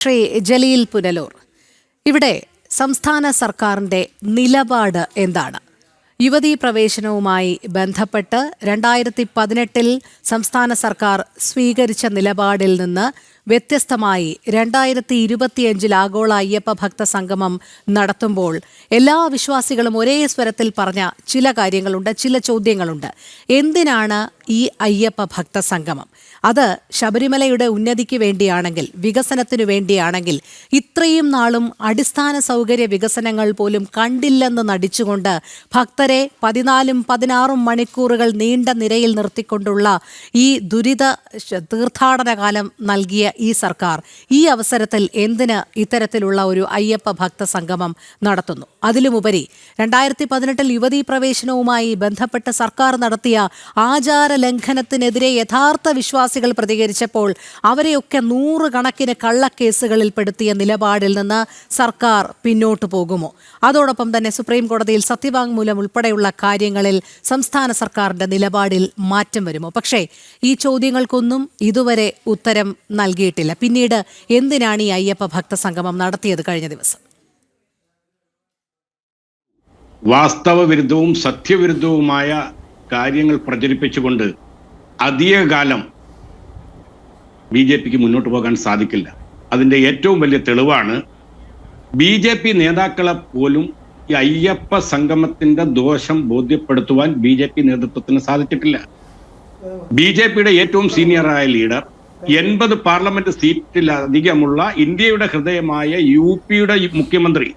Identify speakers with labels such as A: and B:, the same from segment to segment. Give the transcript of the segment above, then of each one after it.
A: ശ്രീ ജലീൽ പുനലൂർ, ഇവിടെ സംസ്ഥാന സർക്കാരിൻ്റെ നിലപാട് എന്താണ്? യുവതീ പ്രവേശനവുമായി ബന്ധപ്പെട്ട് 2018 സംസ്ഥാന സർക്കാർ സ്വീകരിച്ച നിലപാടിൽ നിന്ന് വ്യത്യസ്തമായി 2025 ആഗോള അയ്യപ്പ ഭക്ത സംഗമം നടത്തുമ്പോൾ എല്ലാ വിശ്വാസികളും ഒരേ സ്വരത്തിൽ പറഞ്ഞ ചില കാര്യങ്ങളുണ്ട്, ചില ചോദ്യങ്ങളുണ്ട്. എന്തിനാണ് ഈ അയ്യപ്പ ഭക്ത സംഗമം? അത് ശബരിമലയുടെ ഉന്നതിക്ക് വേണ്ടിയാണെങ്കിൽ, വികസനത്തിനു വേണ്ടിയാണെങ്കിൽ, ഇത്രയും നാളും അടിസ്ഥാന സൗകര്യ വികസനങ്ങൾ പോലും കണ്ടില്ലെന്ന് നടിച്ചുകൊണ്ട് ഭക്തരെ 14-16 മണിക്കൂറുകൾ നീണ്ട നിരയിൽ നിർത്തിക്കൊണ്ടുള്ള ഈ ദുരിത തീർത്ഥാടന കാലം നൽകിയ ഈ സർക്കാർ ഈ അവസരത്തിൽ എന്തിന് ഇത്തരത്തിലുള്ള ഒരു അയ്യപ്പ ഭക്ത സംഗമം നടത്തുന്നു? അതിലുമുപരി 2018 യുവതീ പ്രവേശനവുമായി ബന്ധപ്പെട്ട് സർക്കാർ നടത്തിയ ആചാര ലംഘനത്തിനെതിരെ യഥാർത്ഥ വിശ്വാസികൾ പ്രതികരിച്ചപ്പോൾ അവരെയൊക്കെ 100 കണക്കിന് കള്ളക്കേസുകളിൽ പെടുത്തിയ നിലപാടിൽ നിന്ന് സർക്കാർ പിന്നോട്ടു പോകുമോ? അതോടൊപ്പം തന്നെ സുപ്രീം കോടതിയിൽ സത്യവാങ്മൂലം ഉൾപ്പെടെയുള്ള കാര്യങ്ങളിൽ സംസ്ഥാന സർക്കാരിന്റെ നിലപാടിൽ മാറ്റം വരുമോ? പക്ഷേ ഈ ചോദ്യങ്ങൾക്കൊന്നും ഇതുവരെ ഉത്തരം നൽകിയിട്ടില്ല. പിന്നീട് എന്തിനാണ് ഈ അയ്യപ്പ ഭക്ത സംഗമം നടത്തിയത് കഴിഞ്ഞ ദിവസം?
B: വാസ്തവവിരുദ്ധവും സത്യവിരുദ്ധവുമായ കാര്യങ്ങൾ പ്രചരിപ്പിച്ചുകൊണ്ട് അധികകാലം BJPക്ക് മുന്നോട്ട് പോകാൻ സാധിക്കില്ല. അതിൻ്റെ ഏറ്റവും വലിയ തെളിവാണ് BJP നേതാക്കളെ പോലും ഈ അയ്യപ്പ സംഗമത്തിന്റെ ദോഷം ബോധ്യപ്പെടുത്തുവാൻ BJP നേതൃത്വത്തിന് സാധിച്ചിട്ടില്ല. BJPയുടെ ഏറ്റവും സീനിയറായ ലീഡർ 80 പാർലമെന്റ് സീറ്റിലധികമുള്ള ഇന്ത്യയുടെ ഹൃദയമായ UPയുടെ മുഖ്യമന്ത്രി,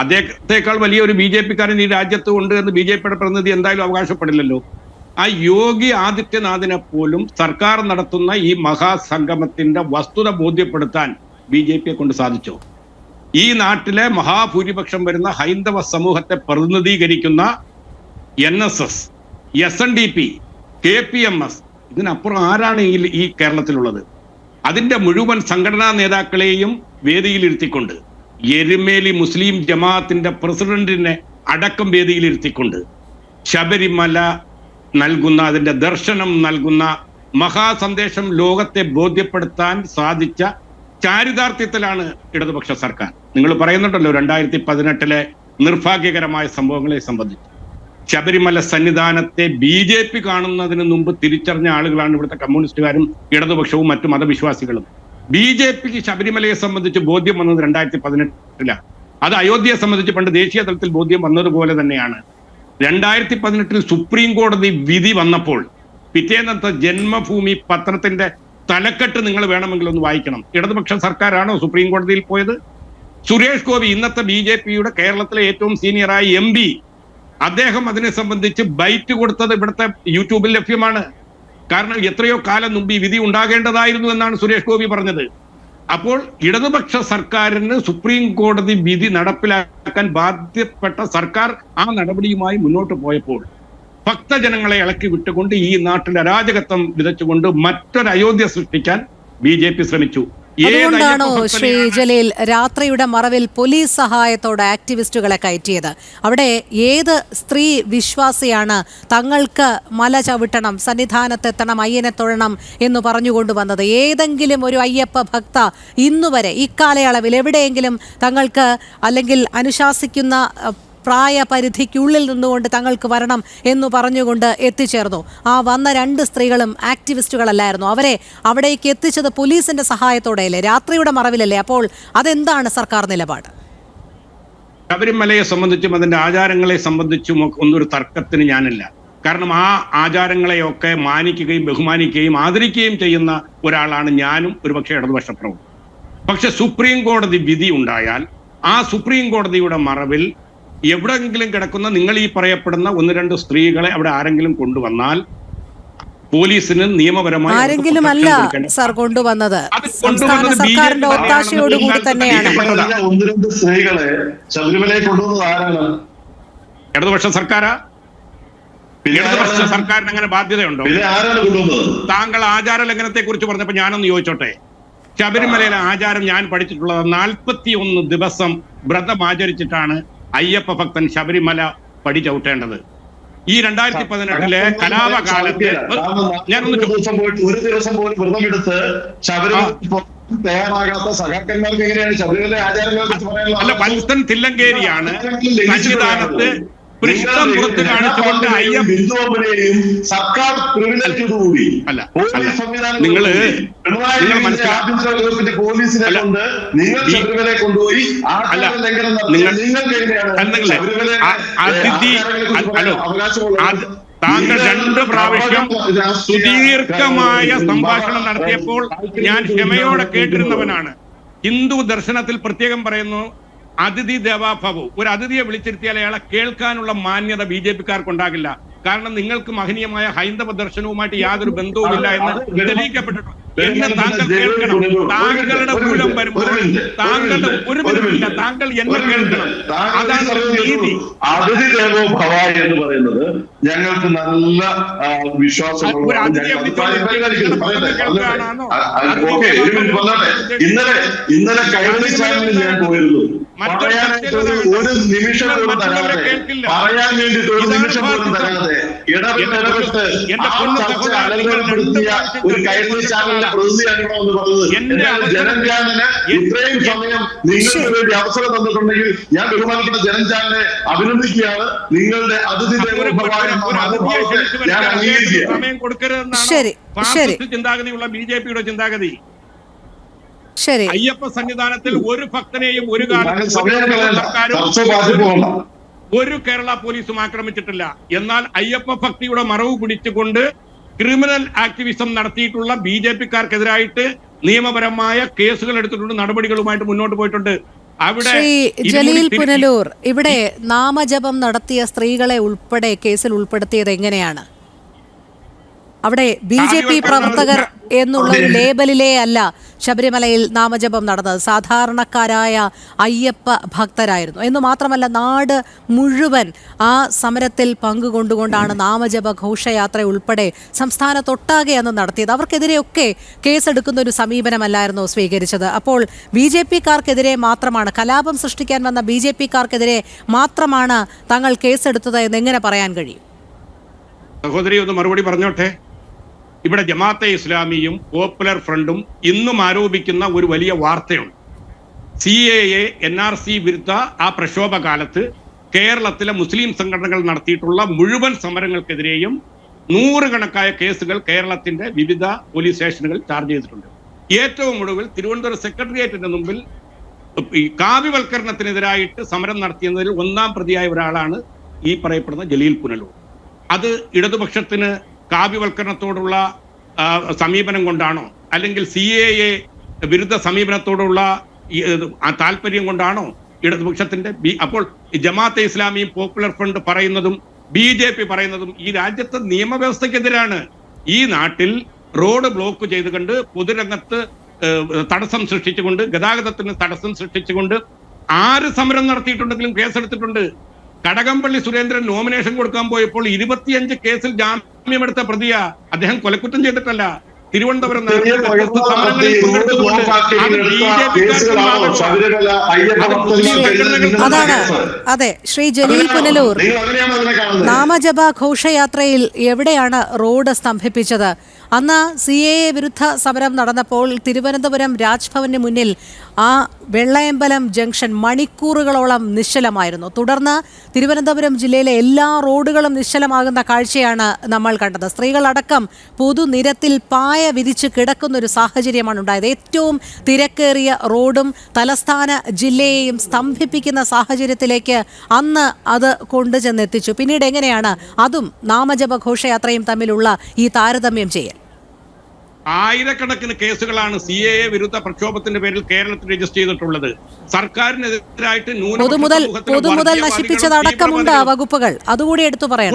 B: അദ്ദേഹത്തെക്കാൾ വലിയ ഒരു BJPക്കാരൻ ഈ രാജ്യത്ത് ഉണ്ട് എന്ന് BJPയുടെ പ്രതിനിധി എന്തായാലും അവകാശപ്പെടില്ലല്ലോ. ആ യോഗി ആദിത്യനാഥിനെ പോലും സർക്കാർ നടത്തുന്ന ഈ മഹാസംഗമത്തിന്റെ വസ്തുത ബോധ്യപ്പെടുത്താൻ BJPയെ കൊണ്ട് സാധിച്ചോ? ഈ നാട്ടിലെ മഹാഭൂരിപക്ഷം വരുന്ന ഹൈന്ദവ സമൂഹത്തെ പ്രതിനിധീകരിക്കുന്ന NSS, SNDP, KPMS, ഇതിനപ്പുറം ആരാണ് ഈ കേരളത്തിലുള്ളത്? അതിന്റെ മുഴുവൻ സംഘടനാ നേതാക്കളെയും വേദിയിലിരുത്തിക്കൊണ്ട്, എരുമേലി മുസ്ലിം ജമാഅത്തിന്റെ പ്രസിഡന്റിനെ അടക്കം വേദിയിലിരുത്തിക്കൊണ്ട് ശബരിമല നൽകുന്ന, അതിന്റെ ദർശനം നൽകുന്ന മഹാസന്ദേശം ലോകത്തെ ബോധ്യപ്പെടുത്താൻ സാധിച്ച ചാരിതാർത്ഥ്യത്തിലാണ് ഇടതുപക്ഷ സർക്കാർ. നിങ്ങൾ പറയുന്നുണ്ടല്ലോ 2018 നിർഭാഗ്യകരമായ സംഭവങ്ങളെ സംബന്ധിച്ച്. ശബരിമല സന്നിധാനത്തെ BJP കാണുന്നതിന് മുമ്പ് തിരിച്ചറിഞ്ഞ ആളുകളാണ് ഇവിടുത്തെ കമ്മ്യൂണിസ്റ്റുകാരും ഇടതുപക്ഷവും മറ്റു മതവിശ്വാസികളും. BJPക്ക് ശബരിമലയെ സംബന്ധിച്ച് ബോധ്യം വന്നത് 2018. അത് അയോധ്യയെ സംബന്ധിച്ച് പണ്ട് ദേശീയ തലത്തിൽ ബോധ്യം വന്നതുപോലെ തന്നെയാണ് 2018 സുപ്രീം കോടതി വിധി വന്നപ്പോൾ പിറ്റേന്നത്തെ ജന്മഭൂമി പത്രത്തിന്റെ തലക്കെട്ട് നിങ്ങൾ വേണമെങ്കിൽ ഒന്ന് വായിക്കണം. ഇടതുപക്ഷ സർക്കാരാണോ സുപ്രീം കോടതിയിൽ പോയത്? സുരേഷ് ഗോപി, ഇന്നത്തെ BJPയുടെ കേരളത്തിലെ ഏറ്റവും സീനിയറായ MP, അദ്ദേഹം അതിനെ സംബന്ധിച്ച് ബൈറ്റ് കൊടുത്തത് ഇവിടുത്തെ യൂട്യൂബിൽ ലഭ്യമാണ്. കാരണം എത്രയോ കാലം മുമ്പ് ഈ വിധി ഉണ്ടാകേണ്ടതായിരുന്നു എന്നാണ് സുരേഷ് ഗോപി പറഞ്ഞത്. അപ്പോൾ ഇടതുപക്ഷ സർക്കാരിന് സുപ്രീം കോടതി വിധി നടപ്പിലാക്കാൻ ബാധ്യപ്പെട്ട സർക്കാർ ആ നടപടിയുമായി മുന്നോട്ട് പോയപ്പോൾ ഭക്തജനങ്ങളെ ഇളക്കി വിട്ടുകൊണ്ട് ഈ നാട്ടിൽ അരാജകത്വം വിതച്ചുകൊണ്ട് മറ്റൊരു അയോധ്യ സൃഷ്ടിക്കാൻ BJP ശ്രമിച്ചു.
A: അതുകൊണ്ടാണോ ശ്രീ ജലീൽ രാത്രിയുടെ മറവിൽ പോലീസ് സഹായത്തോടെ ആക്ടിവിസ്റ്റുകളെ കയറ്റിയത്? അവിടെ ഏത് സ്ത്രീ വിശ്വാസിയാണ് തങ്ങൾക്ക് മല ചവിട്ടണം, സന്നിധാനത്തെത്തണം, അയ്യനെ തൊഴണം എന്ന് പറഞ്ഞുകൊണ്ടുവന്നത്? ഏതെങ്കിലും ഒരു അയ്യപ്പ ഭക്ത ഇന്നുവരെ ഇക്കാലയളവിൽ എവിടെയെങ്കിലും തങ്ങൾക്ക് അല്ലെങ്കിൽ അനുശാസിക്കുന്ന പ്രായപരിധിക്കുള്ളിൽ നിന്നുകൊണ്ട് തങ്ങൾക്ക് വരണം എന്ന് പറഞ്ഞുകൊണ്ട് എത്തിച്ചേർന്നു? ആ വന്ന 2 സ്ത്രീകളും ആക്ടിവിസ്റ്റുകളല്ലായിരുന്നു? അവരെ അവിടേക്ക് എത്തിച്ചത് പോലീസിന്റെ സഹായത്തോടെയല്ലേ, രാത്രിയുടെ മറവിലല്ലേ? അപ്പോൾ അതെന്താണ് സർക്കാർ നിലപാട്?
B: ശബരിമലയെ സംബന്ധിച്ചും അതിന്റെ ആചാരങ്ങളെ സംബന്ധിച്ചും ഒന്നൊരു തർക്കത്തിന് ഞാനില്ല. കാരണം ആ ആചാരങ്ങളെയൊക്കെ മാനിക്കുകയും ബഹുമാനിക്കുകയും ആദരിക്കുകയും ചെയ്യുന്ന ഒരാളാണ് ഞാനും, ഒരുപക്ഷെ ഇടതുപക്ഷ പ്രവർത്തകരും. പക്ഷെ സുപ്രീം കോടതി വിധി ഉണ്ടായാൽ ആ സുപ്രീം കോടതിയുടെ മറവിൽ എവിടെയെങ്കിലും കിടക്കുന്ന നിങ്ങൾ ഈ പറയപ്പെടുന്ന 1-2 സ്ത്രീകളെ അവിടെ ആരെങ്കിലും കൊണ്ടുവന്നാൽ പോലീസിന് നിയമപരമായി
A: ആരെങ്കിലും അല്ല സർ കൊണ്ടുവന്നത്, സംസ്ഥാന സർക്കാരിന്റെ ഒത്താശയോടുകൂടി തന്നെയാണ്.
C: 1-2 സ്ത്രീകളെ ശബരിമലയിൽ കൊണ്ടുവന്നത് ആരാണ്?
B: ഇടതുപക്ഷ സർക്കാരാ? ഇടതുപക്ഷ സർക്കാരിന് അങ്ങനെ ബാധ്യതയുണ്ടോ? താങ്കൾ ആചാര ലംഘനത്തെ കുറിച്ച് പറഞ്ഞപ്പോ ഞാനൊന്ന് ചോദിച്ചോട്ടെ. ശബരിമലയിലെ ആചാരം ഞാൻ പഠിച്ചിട്ടുള്ളത് 41 ദിവസം വ്രതം ആചരിച്ചിട്ടാണ് അയ്യപ്പ ഭക്തൻ ശബരിമല പടി ചവിട്ടേണ്ടത്. ഈ 2018 കലാപകാലത്ത് ഞാനൊന്ന്
C: ഒരു ദിവസം പോലും വ്രതമെടുത്ത് ശബരിമല തയ്യാറാകാത്ത സഖാക്കന്മാർക്ക് എങ്ങനെയാണ് ശബരിമല ആചാരങ്ങളെ കുറിച്ച് പറയാനുള്ള?
B: അല്ല, വത്സൻ തില്ലങ്കേരിയാണ് സന്നിധാനത്ത് പൃഷ്ഠം പുറത്ത് കാണിച്ചുകൊണ്ട്
C: ഹിന്ദുവിനെയും സർക്കാർ പ്രിവിലേജോടുകൂടി
B: നിങ്ങള്
C: പോലീസിനെ കൊണ്ട് നിങ്ങൾ ശബരിമലയെ കൊണ്ടുപോയി
B: താങ്കൾ 2 പ്രാവശ്യം സുദീർഘമായ സംഭാഷണം നടത്തിയപ്പോൾ ഞാൻ ക്ഷമയോടെ കേട്ടിരുന്നവനാണ്. ഹിന്ദു ദർശനത്തിൽ പ്രത്യേകം പറയുന്നു അതിഥി ദേവാഭവ. ഒരു അതിഥിയെ വിളിച്ചിരുത്തിയാൽ അയാളെ കേൾക്കാനുള്ള മാന്യത BJP-ക്കാർക്ക് ഉണ്ടാകില്ല. കാരണം നിങ്ങൾക്ക് മഹനീയമായ ഹൈന്ദവ ദർശനവുമായിട്ട് യാതൊരു ബന്ധവുമില്ല എന്ന് തെളിയിക്കപ്പെട്ടിട്ടുണ്ട്. എന്നെ താങ്കൾ കേൾക്കണം. താങ്കളുടെ മൂലം വരുമ്പോൾ താങ്കളുടെ ഒരു ബന്ധമില്ല. താങ്കൾ എന്നെ കേൾക്കണം. അതാണ് നീതി.
C: അതിഥി ദേവോ ഭവ എന്ന് പറയുന്നത് ഞങ്ങൾക്ക് നല്ല വിശ്വാസമുള്ള. ഇന്നലെ കൈരളി ചാനലിൽ ഞാൻ പോയിരുന്നു. ഒരു നിമിഷം പോലും തരാതെ, പറയാൻ വേണ്ടിയിട്ട് ഒരു നിമിഷം പോലും തരാതെ ഇടപെട്ട് അലങ്കോലപ്പെടുത്തിയ ഒരു കൈരളി ചാനലിന്റെ പ്രതിനിധിയാണെന്ന് പറഞ്ഞത്. ജനം ചാനലിന് ഇത്രയും സമയം നിങ്ങൾക്ക് വേണ്ടി അവസരം തന്നിട്ടുണ്ടെങ്കിൽ ഞാൻ ബഹുമാനപ്പെട്ട ജനം ചാനലിനെ അഭിനന്ദിക്കുകയാണ്. നിങ്ങളുടെ അതിഥി ഞാൻ അംഗീകരിക്കുക.
B: ചിന്താഗതിയുള്ള BJP-യുടെ ചിന്താഗതി. അയ്യപ്പ സന്നിധാനത്തിൽ ഒരു ഭക്തനെയും ഒരു ഒരു കേരള പോലീസും ആക്രമിച്ചിട്ടില്ല. എന്നാൽ അയ്യപ്പ ഭക്തിയുടെ മറവ് പിടിച്ചുകൊണ്ട് ക്രിമിനൽ ആക്ടിവിസം നടത്തിയിട്ടുള്ള BJP-ക്കാർക്കെതിരായിട്ട് നിയമപരമായ കേസുകൾ എടുത്തിട്ടുണ്ട്, നടപടികളുമായിട്ട് മുന്നോട്ട് പോയിട്ടുണ്ട്.
A: അവിടെ ജലീൽ പുനലൂർ, ഇവിടെ നാമജപം നടത്തിയ സ്ത്രീകളെ ഉൾപ്പെടെ കേസിൽ ഉൾപ്പെടുത്തിയത് എങ്ങനെയാണ്? അവിടെ BJP പ്രവർത്തകർ എന്നുള്ള ഒരു ലേബലിലേ അല്ല ശബരിമലയിൽ നാമജപം നടന്നത്. സാധാരണക്കാരായ അയ്യപ്പ ഭക്തരായിരുന്നു എന്ന് മാത്രമല്ല, നാട് മുഴുവൻ ആ സമരത്തിൽ പങ്കുകൊണ്ടുകൊണ്ടാണ് നാമജപ ഘോഷയാത്ര ഉൾപ്പെടെ സംസ്ഥാനത്തൊട്ടാകെ അന്ന് നടത്തിയത്. അവർക്കെതിരെയൊക്കെ കേസെടുക്കുന്ന ഒരു സമീപനമല്ലായിരുന്നു സ്വീകരിച്ചത്. അപ്പോൾ BJP-ക്കാർക്കെതിരെ മാത്രമാണ്, കലാപം സൃഷ്ടിക്കാൻ വന്ന BJP-ക്കാർക്കെതിരെ മാത്രമാണ് തങ്ങൾ കേസെടുത്തത് എന്നെങ്ങനെ പറയാൻ കഴിയും?
B: സഹോദരി ഒന്ന് മറുപടി പറഞ്ഞോട്ടെ. ഇവിടെ ജമാഅത്തെ ഇസ്ലാമിയും പോപ്പുലർ ഫ്രണ്ടും ഇന്നും ആരോപിക്കുന്ന ഒരു വലിയ വാർത്തയുണ്ട്. CAA NRC വിരുദ്ധ ആ പ്രക്ഷോഭ കാലത്ത് കേരളത്തിലെ മുസ്ലിം സംഘടനകൾ നടത്തിയിട്ടുള്ള മുഴുവൻ സമരങ്ങൾക്കെതിരെയും 100 കണക്കായ കേസുകൾ കേരളത്തിന്റെ വിവിധ പോലീസ് സ്റ്റേഷനുകൾ ചാർജ് ചെയ്തിട്ടുണ്ട്. ഏറ്റവും ഒടുവിൽ തിരുവനന്തപുരം സെക്രട്ടേറിയറ്റിന്റെ മുമ്പിൽ ഈ കാവ്യവൽക്കരണത്തിനെതിരായിട്ട് സമരം നടത്തിയതിൽ 1ാം പ്രതിയായ ഒരാളാണ് ഈ പറയപ്പെടുന്ന ജലീൽ പുനലൂർ. അത് ഇടതുപക്ഷത്തിന് കാവ്യവൽക്കരണത്തോടുള്ള സമീപനം കൊണ്ടാണോ, അല്ലെങ്കിൽ CAA വിരുദ്ധ സമീപനത്തോടുള്ള താല്പര്യം കൊണ്ടാണോ ഇടതുപക്ഷത്തിന്റെ? അപ്പോൾ ജമാഅത്തെ ഇസ്ലാമിയും പോപ്പുലർ ഫ്രണ്ട് പറയുന്നതും BJP പറയുന്നതും ഈ രാജ്യത്തെ നിയമവ്യവസ്ഥക്കെതിരാണ്. ഈ നാട്ടിൽ റോഡ് ബ്ലോക്ക് ചെയ്തുകൊണ്ട്, പൊതുരംഗത്ത് തടസ്സം സൃഷ്ടിച്ചുകൊണ്ട്, ഗതാഗതത്തിന് തടസ്സം സൃഷ്ടിച്ചുകൊണ്ട് ആര് സമരം നടത്തിയിട്ടുണ്ടെങ്കിലും കേസെടുത്തിട്ടുണ്ട്. കടകംപള്ളി സുരേന്ദ്രൻ നോമിനേഷൻ കൊടുക്കാൻ പോയപ്പോൾ 25 കേസിൽ ജാമ്യമെടുത്ത പ്രതിയാ. അദ്ദേഹം കൊലക്കുറ്റം ചെയ്തിട്ടല്ല. തിരുവനന്തപുരം
A: അതാണ്. അതെ, ശ്രീ ജലീൽ പുനലൂർ, നാമജപ ഘോഷയാത്രയിൽ എവിടെയാണ് റോഡ് സ്തംഭിപ്പിച്ചത്? അന്ന് CAA വിരുദ്ധ സമരം നടന്നപ്പോൾ തിരുവനന്തപുരം രാജ്ഭവന് മുന്നിൽ ആ വെള്ളയമ്പലം ജംഗ്ഷൻ മണിക്കൂറുകളോളം നിശ്ചലമായിരുന്നു. തുടർന്ന് തിരുവനന്തപുരം ജില്ലയിലെ എല്ലാ റോഡുകളും നിശ്ചലമാകുന്ന കാഴ്ചയാണ് നമ്മൾ കണ്ടത്. സ്ത്രീകളടക്കം പൊതുനിരത്തിൽ പായ വിരിച്ച് കിടക്കുന്ന ഒരു സാഹചര്യമാണ് ഉണ്ടായത്. ഏറ്റവും തിരക്കേറിയ റോഡും തലസ്ഥാന ജില്ലയെയും സ്തംഭിപ്പിക്കുന്ന സാഹചര്യത്തിലേക്ക് അന്ന് അത് കൊണ്ടുചെന്നെത്തിച്ചു. പിന്നീട് എങ്ങനെയാണ് അതും നാമജപ ഘോഷയാത്രയും തമ്മിലുള്ള ഈ താരതമ്യം ചെയ്യൽ?
B: ആയിരക്കണക്കിന് കേസുകളാണ് CAA വിരുദ്ധ പ്രക്ഷോഭത്തിന്റെ പേരിൽ കേരളത്തിൽ രജിസ്റ്റർ ചെയ്തിട്ടുള്ളത്. സർക്കാരിനെതിരായിട്ട്
A: പൊതുമുതൽ നശിപ്പിച്ചതടക്കമുണ്ട് വകുപ്പുകൾ, അതുകൂടി എടുത്തു പറയാം.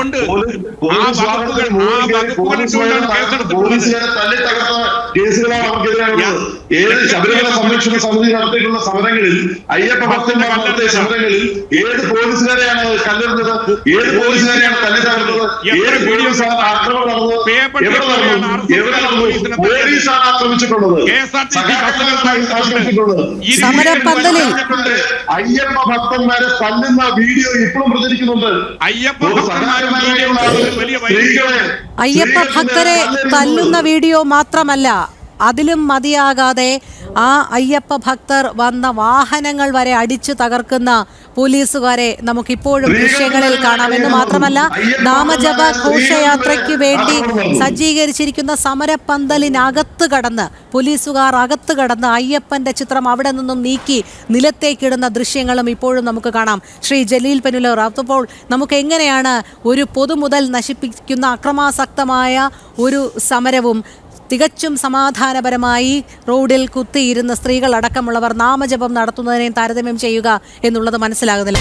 C: ശബരിമല സംരക്ഷണ സമിതി നടത്തിയിട്ടുള്ള സമരങ്ങളിൽ, അയ്യപ്പ ഭക്തന്മാർ നടത്തിയ സമരങ്ങളിൽ ഏത് പോലീസുകാരെയാണ് കല്ലെറിഞ്ഞത്? ഏത് പോലീസുകാരെയാണ് തല്ലി തകർത്തത്? ഏത് പോലീസാണ് ആക്രമണം നടന്നത്? എവിടെ നടന്നു? പോലീസാണ് ആക്രമിച്ചിട്ടുള്ളത്.
A: സമരപ്പന്തലിൽ
C: അയ്യപ്പ ഭക്തന്മാരെ തല്ലുന്ന വീഡിയോ ഇപ്പോഴും പ്രചരിക്കുന്നുണ്ട്.
A: അയ്യപ്പ ഭക്തരെ തല്ലുന്ന വീഡിയോ മാത്രമല്ല, അതിലും മതിയാകാതെ ആ അയ്യപ്പ ഭക്തർ വന്ന വാഹനങ്ങൾ വരെ അടിച്ചു തകർക്കുന്ന പോലീസുകാരെ നമുക്കിപ്പോഴും ദൃശ്യങ്ങളിൽ കാണാം. എന്ന് മാത്രമല്ല, നാമജപ ഘോഷയാത്രയ്ക്ക് വേണ്ടി സജ്ജീകരിച്ചിരിക്കുന്ന സമരപ്പന്തലിനകത്ത് കടന്ന് പോലീസുകാർ അകത്ത് കടന്ന് അയ്യപ്പന്റെ ചിത്രം അവിടെ നിന്നും നീക്കി നിലത്തേക്കിടുന്ന ദൃശ്യങ്ങളും ഇപ്പോഴും നമുക്ക് കാണാം. ശ്രീ ജലീൽ പെനുലൂർ, അപ്പോൾ നമുക്ക് എങ്ങനെയാണ് ഒരു പൊതുമുതൽ നശിപ്പിക്കുന്ന അക്രമാസക്തമായ ഒരു സമരവും തികച്ചും സമാധാനപരമായി റോഡിൽ കുത്തിയിരുന്ന സ്ത്രീകൾ അടക്കമുള്ളവർ നാമജപം നടത്തുന്നതിനെയും താരതമ്യം ചെയ്യുക എന്നുള്ളത് മനസ്സിലാകുന്നില്ല?